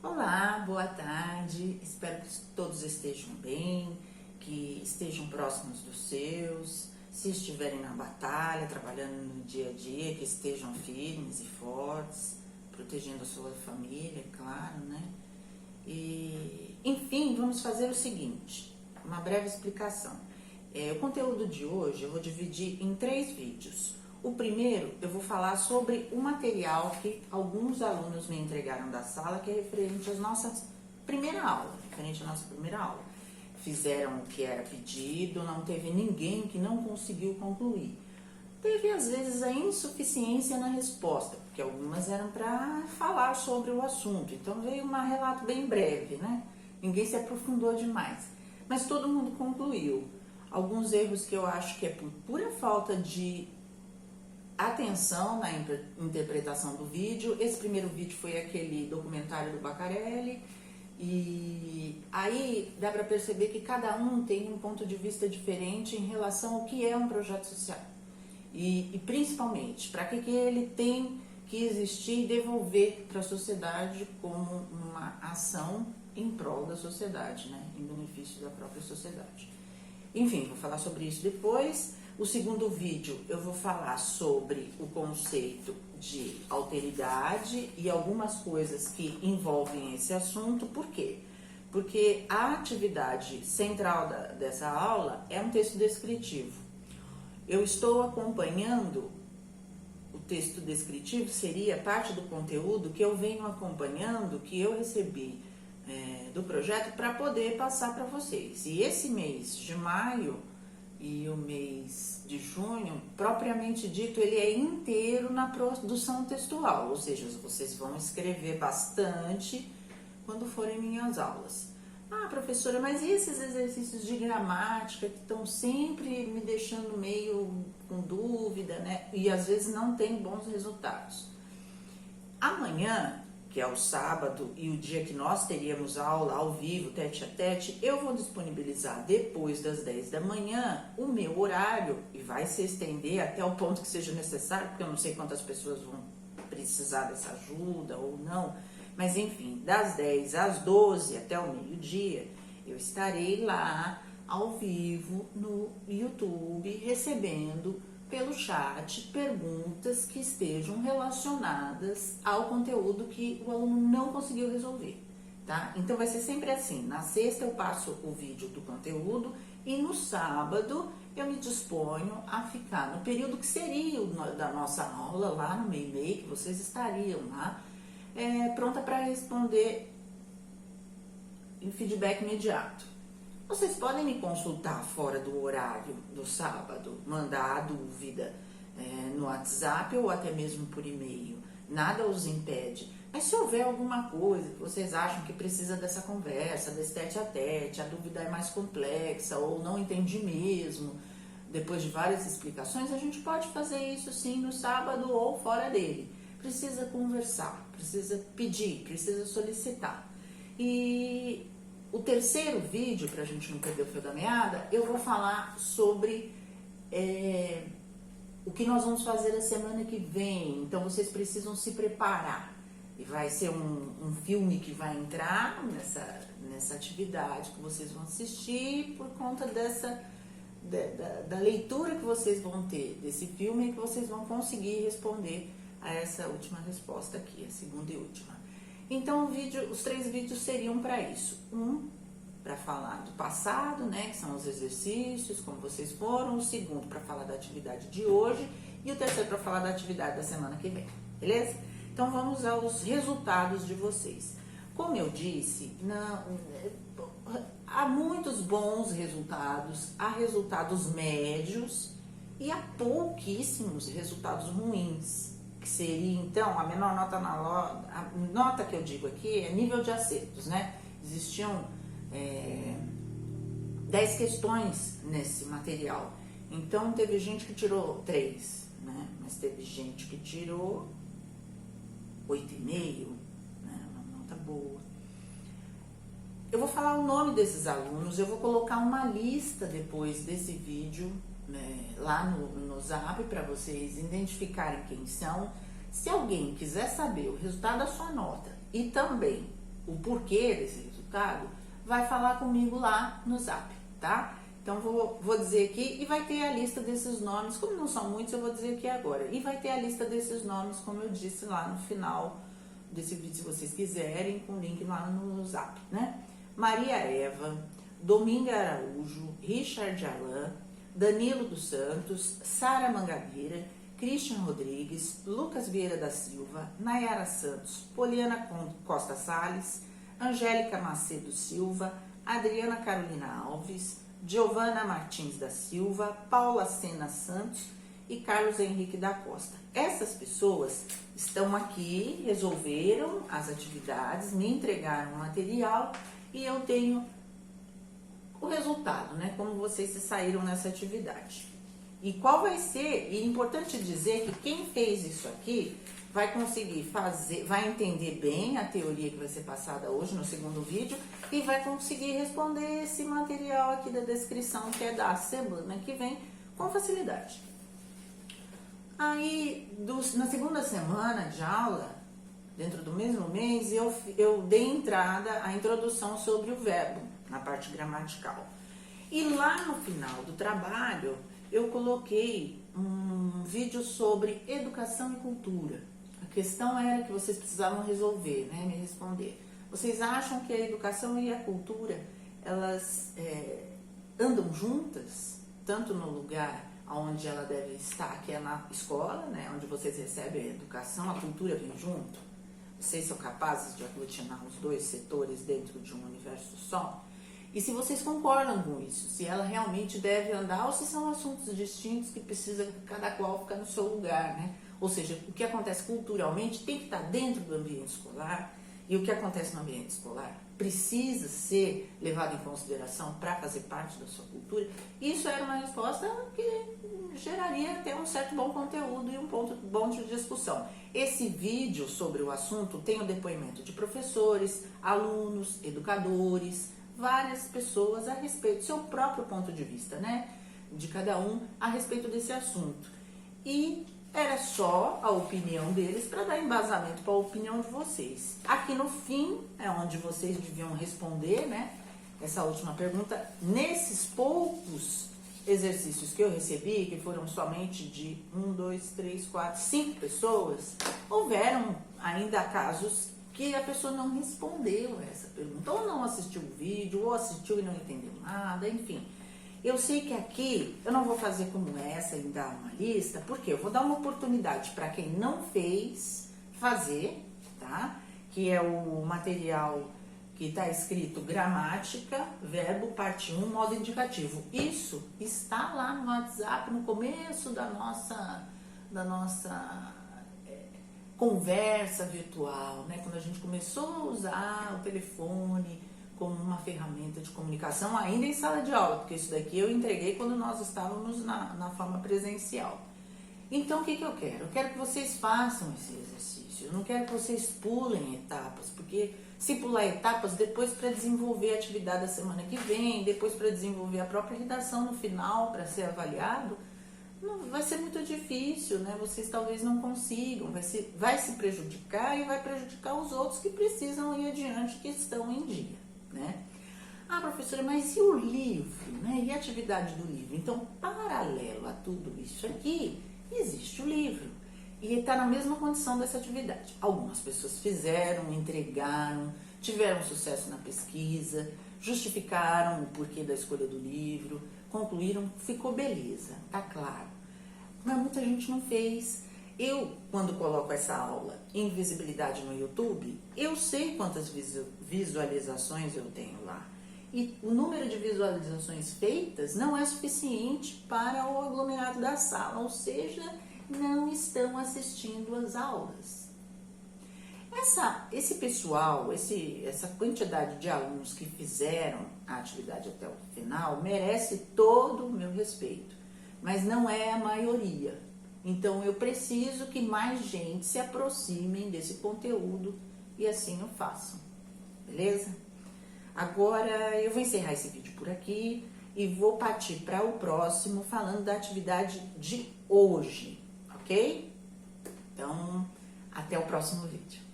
Olá, boa tarde. Espero que todos estejam bem, que estejam próximos dos seus. Se estiverem na batalha, trabalhando no dia a dia, que estejam firmes e fortes, protegendo a sua família, claro, né? Enfim, vamos fazer o seguinte, uma breve explicação. O conteúdo de hoje eu vou dividir em 3 vídeos. O primeiro, eu vou falar sobre o material que alguns alunos me entregaram da sala, que é referente à nossa primeira aula, Fizeram o que era pedido, não teve ninguém que não conseguiu concluir. Teve, às vezes, a insuficiência na resposta, porque algumas eram para falar sobre o assunto. Então, veio um relato bem breve, né? Ninguém se aprofundou demais. Mas todo mundo concluiu. Alguns erros que eu acho que é por pura falta de atenção na interpretação do vídeo. Esse primeiro vídeo foi aquele documentário do Bacarelli, e aí dá para perceber que cada um tem um ponto de vista diferente em relação ao que é um projeto social. E principalmente, para que ele tem que existir e devolver para a sociedade como uma ação em prol da sociedade, né? Em benefício da própria sociedade. Enfim, vou falar sobre isso depois. O segundo vídeo eu vou falar sobre o conceito de alteridade e algumas coisas que envolvem esse assunto. Por quê? Porque a atividade central dessa aula é um texto descritivo. Eu estou acompanhando, o texto descritivo seria parte do conteúdo que eu venho acompanhando, que eu recebi do projeto para poder passar para vocês. E esse mês de maio e o mês de junho, propriamente dito, ele é inteiro na produção textual, ou seja, vocês vão escrever bastante quando forem minhas aulas. Ah, professora, mas e esses exercícios de gramática que estão sempre me deixando meio com dúvida, né? E às vezes não tem bons resultados. Amanhã, que é o sábado e o dia que nós teríamos aula ao vivo, tete a tete, eu vou disponibilizar depois das 10 da manhã o meu horário, e vai se estender até o ponto que seja necessário, porque eu não sei quantas pessoas vão precisar dessa ajuda ou não, mas enfim, das 10 às 12 até o meio-dia, eu estarei lá ao vivo no YouTube recebendo pelo chat perguntas que estejam relacionadas ao conteúdo que o aluno não conseguiu resolver, tá? Então vai ser sempre assim, na sexta eu passo o vídeo do conteúdo e no sábado eu me disponho a ficar no período que seria da nossa aula, lá no meio-meio, que vocês estariam lá, pronta para responder em feedback imediato. Vocês podem me consultar fora do horário do sábado, mandar a dúvida no WhatsApp ou até mesmo por e-mail. Nada os impede. Mas se houver alguma coisa que vocês acham que precisa dessa conversa, desse tete a tete, a dúvida é mais complexa ou não entendi mesmo, depois de várias explicações, a gente pode fazer isso sim no sábado ou fora dele. Precisa conversar, precisa pedir, precisa solicitar. E o terceiro vídeo, para a gente não perder o fio da meada, eu vou falar sobre o que nós vamos fazer a semana que vem. Então, vocês precisam se preparar. E vai ser um filme que vai entrar nessa atividade que vocês vão assistir por conta da leitura que vocês vão ter desse filme, que vocês vão conseguir responder a essa última resposta aqui, a segunda e última. Então, os 3 vídeos seriam para isso. Um, para falar do passado, né, que são os exercícios, como vocês foram. O segundo, para falar da atividade de hoje. E o terceiro, para falar da atividade da semana que vem. Beleza? Então, vamos aos resultados de vocês. Como eu disse, há muitos bons resultados, há resultados médios e há pouquíssimos resultados ruins. Que seria, então, a menor nota a nota que eu digo aqui é nível de acertos, né? Existiam 10 questões nesse material. Então, teve gente que tirou 3, né? Mas teve gente que tirou 8,5, né? Uma nota boa. Eu vou falar o nome desses alunos, eu vou colocar uma lista depois desse vídeo, lá no Zap, para vocês identificarem quem são. Se alguém quiser saber o resultado da sua nota e também o porquê desse resultado, vai falar comigo lá no Zap, tá? Então vou dizer aqui e vai ter a lista desses nomes, como não são muitos, eu vou dizer aqui agora. E vai ter a lista desses nomes, como eu disse lá no final desse vídeo, se vocês quiserem, com o link lá no Zap, né? Maria Eva, Dominga Araújo, Richard Alain, Danilo dos Santos, Sara Mangabeira, Christian Rodrigues, Lucas Vieira da Silva, Nayara Santos, Poliana Costa Salles, Angélica Macedo Silva, Adriana Carolina Alves, Giovana Martins da Silva, Paula Sena Santos e Carlos Henrique da Costa. Essas pessoas estão aqui, resolveram as atividades, me entregaram o material e eu tenho o resultado, né? Como vocês se saíram nessa atividade. E qual vai ser, e é importante dizer que quem fez isso aqui vai conseguir fazer, vai entender bem a teoria que vai ser passada hoje no segundo vídeo e vai conseguir responder esse material aqui da descrição que é da semana que vem com facilidade. Aí, na segunda semana de aula, dentro do mesmo mês, eu dei entrada à introdução sobre o verbo, na parte gramatical. E lá no final do trabalho, eu coloquei um vídeo sobre educação e cultura. A questão era que vocês precisavam resolver, né, me responder. Vocês acham que a educação e a cultura, elas andam juntas, tanto no lugar onde ela deve estar, que é na escola, né, onde vocês recebem a educação, a cultura vem junto? Vocês são capazes de aglutinar os dois setores dentro de um universo só? E se vocês concordam com isso, se ela realmente deve andar ou se são assuntos distintos que precisa cada qual ficar no seu lugar, né? Ou seja, o que acontece culturalmente tem que estar dentro do ambiente escolar e o que acontece no ambiente escolar precisa ser levado em consideração para fazer parte da sua cultura. Isso era uma resposta que geraria até um certo bom conteúdo e um ponto bom de discussão. Esse vídeo sobre o assunto tem o depoimento de professores, alunos, educadores, várias pessoas a respeito do seu próprio ponto de vista, né? De cada um a respeito desse assunto. E era só a opinião deles para dar embasamento para a opinião de vocês. Aqui no fim é onde vocês deviam responder, né? Essa última pergunta. Nesses poucos exercícios que eu recebi, que foram somente de 1, 2, 3, 4, 5 pessoas, houveram ainda casos que a pessoa não respondeu essa pergunta, ou não assistiu o vídeo, ou assistiu e não entendeu nada, enfim. Eu sei que aqui eu não vou fazer como essa em dar uma lista, porque eu vou dar uma oportunidade para quem não fez fazer, tá? Que é o material que está escrito gramática, verbo, parte 1, modo indicativo. Isso está lá no WhatsApp, no começo da nossa conversa virtual, né? Quando a gente começou a usar o telefone como uma ferramenta de comunicação, ainda em sala de aula, porque isso daqui eu entreguei quando nós estávamos na forma presencial. Então, o que eu quero? Eu quero que vocês façam esse exercício, eu não quero que vocês pulem etapas, porque se pular etapas, depois para desenvolver a atividade da semana que vem, depois para desenvolver a própria redação no final, para ser avaliado, não, vai ser muito difícil, né? Vocês talvez não consigam, vai se prejudicar e vai prejudicar os outros que precisam ir adiante, que estão em dia, né? Ah, professora, mas e o livro, né? E a atividade do livro? Então, paralelo a tudo isso aqui, existe o livro. E está na mesma condição dessa atividade. Algumas pessoas fizeram, entregaram, tiveram sucesso na pesquisa, justificaram o porquê da escolha do livro, concluíram, ficou beleza, tá claro. Mas muita gente não fez. Eu, quando coloco essa aula em visibilidade no YouTube, eu sei quantas visualizações eu tenho lá. E o número de visualizações feitas não é suficiente para o aglomerado da sala, ou seja, não estão assistindo às aulas. Esse pessoal, essa quantidade de alunos que fizeram a atividade até o final merece todo o meu respeito, mas não é a maioria. Então eu preciso que mais gente se aproximem desse conteúdo e assim o façam, beleza? Agora eu vou encerrar esse vídeo por aqui e vou partir para o próximo falando da atividade de hoje, ok? Então, até o próximo vídeo.